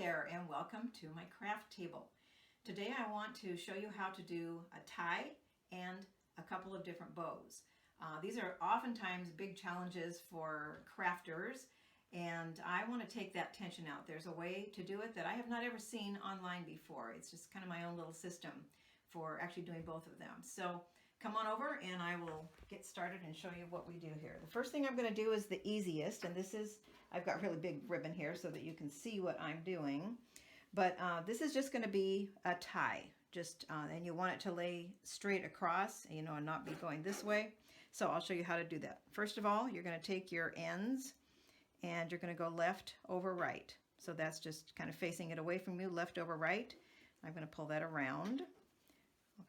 there and welcome to my craft table. Today I want to show you how to do a tie and a couple of different bows. These are oftentimes big challenges for crafters, and I want to take that tension out. There's a way to do it that I have not ever seen online before. It's just kind of my own little system for actually doing both of them. So come on over and I will get started and show you what we do here. The first thing I'm going to do is the easiest, and this is, I've got really big ribbon here so that you can see what I'm doing. But this is just going to be a tie, and you want it to lay straight across, and not be going this way. So I'll show you how to do that. First of all, you're going to take your ends and you're going to go left over right. So that's just kind of facing it away from you, left over right. I'm going to pull that around.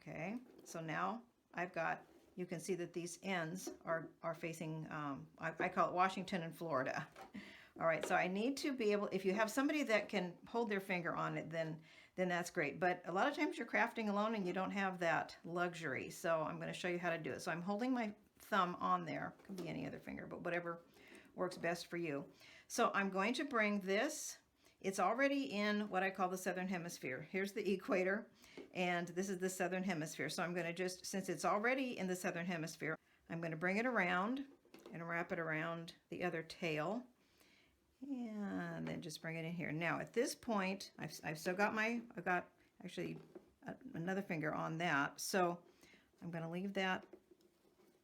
Okay, so now I've got, you can see that these ends are facing, I call it Washington and Florida. All right, so I need to be able, if you have somebody that can hold their finger on it, then that's great. But a lot of times you're crafting alone and you don't have that luxury. So I'm going to show you how to do it. So I'm holding my thumb on there. Could be any other finger, but whatever works best for you. So I'm going to bring this, it's already in what I call the southern hemisphere. Here's the equator, and this is the southern hemisphere. So I'm going to just, since it's already in the southern hemisphere, I'm going to bring it around and wrap it around the other tail. And then just bring it in here. Now at this point, I've still got I've got actually another finger on that. So I'm going to leave that.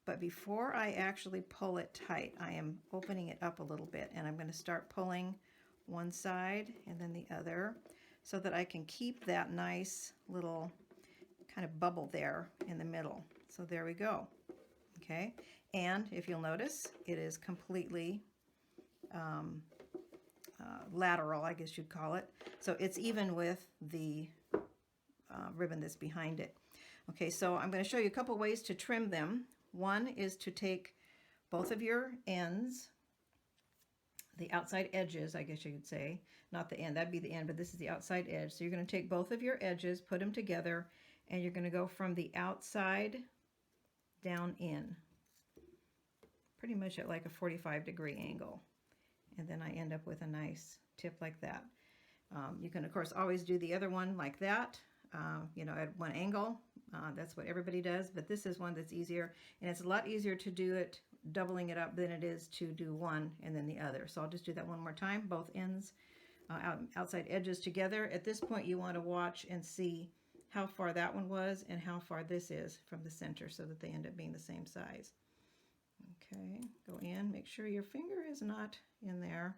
But before I actually pull it tight, I am opening it up a little bit, and I'm going to start pulling one side and then the other so that I can keep that nice little kind of bubble there in the middle. So there we go. Okay. And if you'll notice, it is completely lateral, I guess you'd call it. So it's even with the ribbon that's behind it. Okay, so I'm going to show you a couple ways to trim them. One is to take both of your ends, the outside edges, I guess you could say, not the end, that'd be the end, but this is the outside edge. So you're going to take both of your edges, put them together, and you're going to go from the outside down in, pretty much at like a 45-degree angle. And then I end up with a nice tip like that. You can, of course, always do the other one like that, at one angle. That's what everybody does, but this is one that's easier, and it's a lot easier to do it doubling it up than it is to do one and then the other. So I'll just do that one more time, both ends, outside edges together. At this point, you want to watch and see how far that one was and how far this is from the center so that they end up being the same size. Okay, go in, make sure your finger is not in there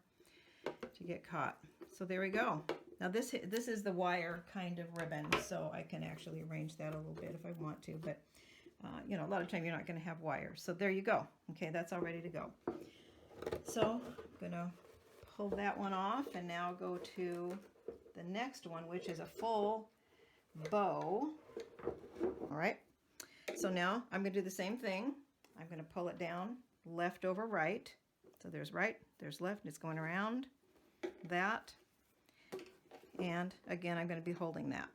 to get caught. So there we go. Now this is the wire kind of ribbon, so I can actually arrange that a little bit if I want to, but a lot of time you're not going to have wire. So there you go. Okay, that's all ready to go. So I'm going to pull that one off and now go to the next one, which is a full bow. All right, so now I'm going to do the same thing. I'm going to pull it down left over right. So there's right, there's left, and it's going around that. And again, I'm going to be holding that.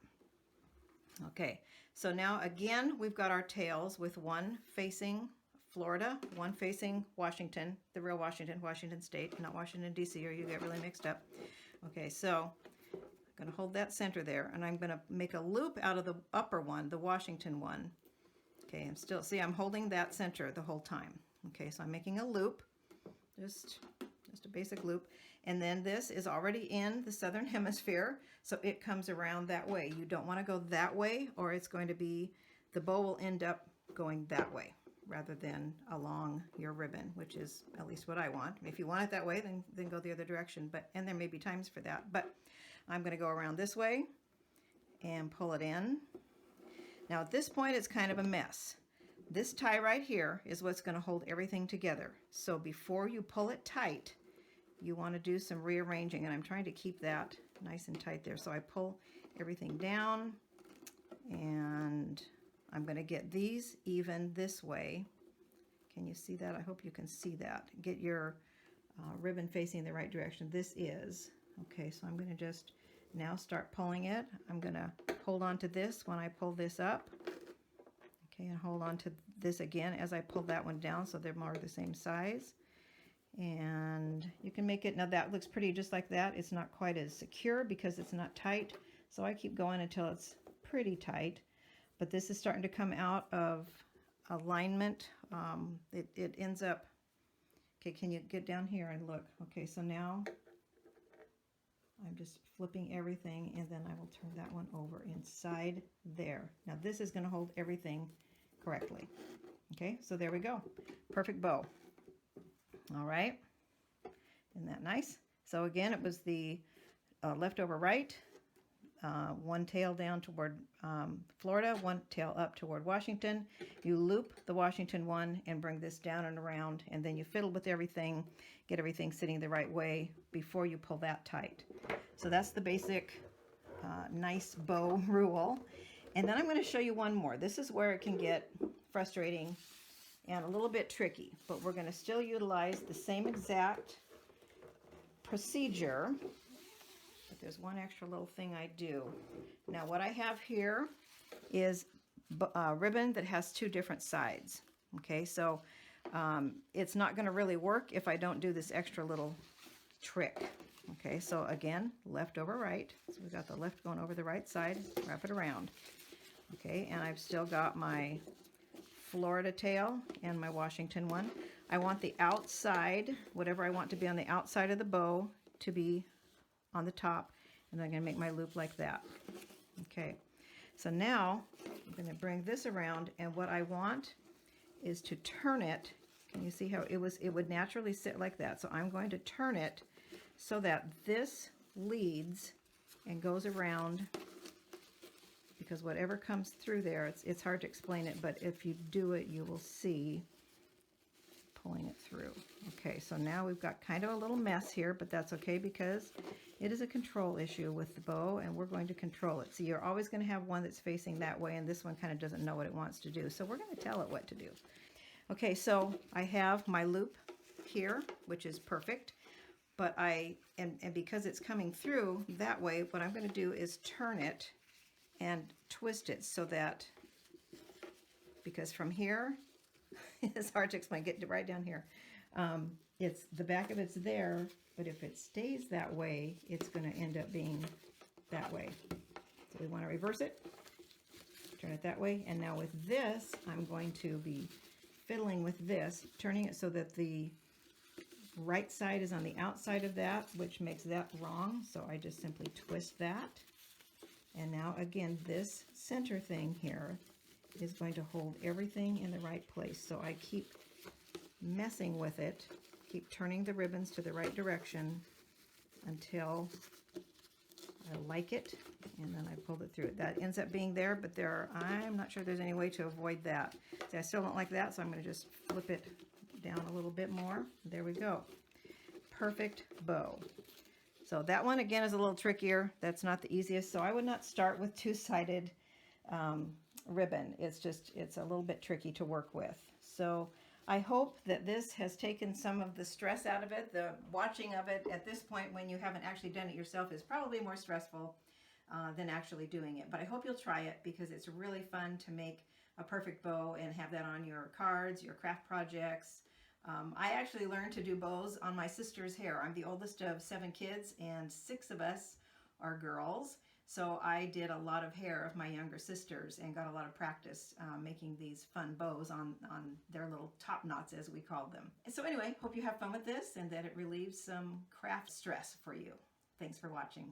Okay, so now again, we've got our tails with one facing Florida, one facing Washington, the real Washington State, not Washington, D.C., or you get really mixed up. Okay, so I'm going to hold that center there, and I'm going to make a loop out of the upper one, the Washington one. Okay, I'm still, see, I'm holding that center the whole time. Okay, so I'm making a loop, just a basic loop. And then this is already in the southern hemisphere, so it comes around that way. You don't want to go that way, or it's going to be, the bow will end up going that way rather than along your ribbon, which is at least what I want. If you want it that way, then go the other direction. And there may be times for that. But I'm going to go around this way and pull it in. Now at this point, it's kind of a mess. This tie right here is what's going to hold everything together. So before you pull it tight, you want to do some rearranging, and I'm trying to keep that nice and tight there. So I pull everything down, and I'm going to get these even this way. Can you see that? I hope you can see that. Get your ribbon facing the right direction. This is. Okay, so I'm going to just now start pulling it. I'm going to hold on to this when I pull this up. Okay, and hold on to this again as I pull that one down so they're more the same size. And you can make it, now that looks pretty just like that. It's not quite as secure because it's not tight. So I keep going until it's pretty tight. But this is starting to come out of alignment. It ends up, okay, can you get down here and look? Okay, so now I'm just flipping everything, and then I will turn that one over inside there. Now this is going to hold everything correctly. Okay, so there we go. Perfect bow. All right, isn't that nice? So again, it was the leftover right, one tail down toward Florida, one tail up toward Washington. You loop the Washington one and bring this down and around, and then you fiddle with everything, get everything sitting the right way before you pull that tight. So that's the basic nice bow rule. And then I'm going to show you one more. This is where it can get frustrating and a little bit tricky, but we're going to still utilize the same exact procedure. But there's one extra little thing I do. Now what I have here is ribbon that has two different sides. Okay, so it's not going to really work if I don't do this extra little trick. Okay, so again, left over right. So we got the left going over the right side, wrap it around. Okay, and I've still got my Florida tail and my Washington one. I want the outside, whatever I want to be on the outside of the bow, to be on the top, and then I'm going to make my loop like that. Okay, so now I'm going to bring this around, and what I want is to turn it. Can you see how it would naturally sit like that? So I'm going to turn it so that this leads and goes around, because whatever comes through there, it's hard to explain it, but if you do it, you will see pulling it through. Okay, so now we've got kind of a little mess here, but that's okay because it is a control issue with the bow, and we're going to control it. So you're always going to have one that's facing that way, and this one kind of doesn't know what it wants to do. So we're going to tell it what to do. Okay, so I have my loop here, which is perfect, but and because it's coming through that way, what I'm going to do is turn it and twist it so that, because from here, it's hard to explain, get right down here. It's the back of it's there, but if it stays that way, it's going to end up being that way. So we want to reverse it, turn it that way, and now with this, I'm going to be fiddling with this, turning it so that the right side is on the outside of that, which makes that wrong, so I just simply twist that. And now again, this center thing here is going to hold everything in the right place. So I keep messing with it, keep turning the ribbons to the right direction until I like it, and then I pulled it through it. That ends up being there, but I'm not sure there's any way to avoid that. See, I still don't like that, so I'm going to just flip it down a little bit more. There we go. Perfect bow. So that one again is a little trickier. That's not the easiest. So I would not start with two-sided ribbon. It's a little bit tricky to work with. So I hope that this has taken some of the stress out of it. The watching of it at this point when you haven't actually done it yourself is probably more stressful than actually doing it. But I hope you'll try it because it's really fun to make a perfect bow and have that on your cards, your craft projects. I actually learned to do bows on my sister's hair. I'm the oldest of 7 kids, and 6 of us are girls. So I did a lot of hair of my younger sisters and got a lot of practice making these fun bows on their little top knots, as we call them. So anyway, hope you have fun with this and that it relieves some craft stress for you. Thanks for watching.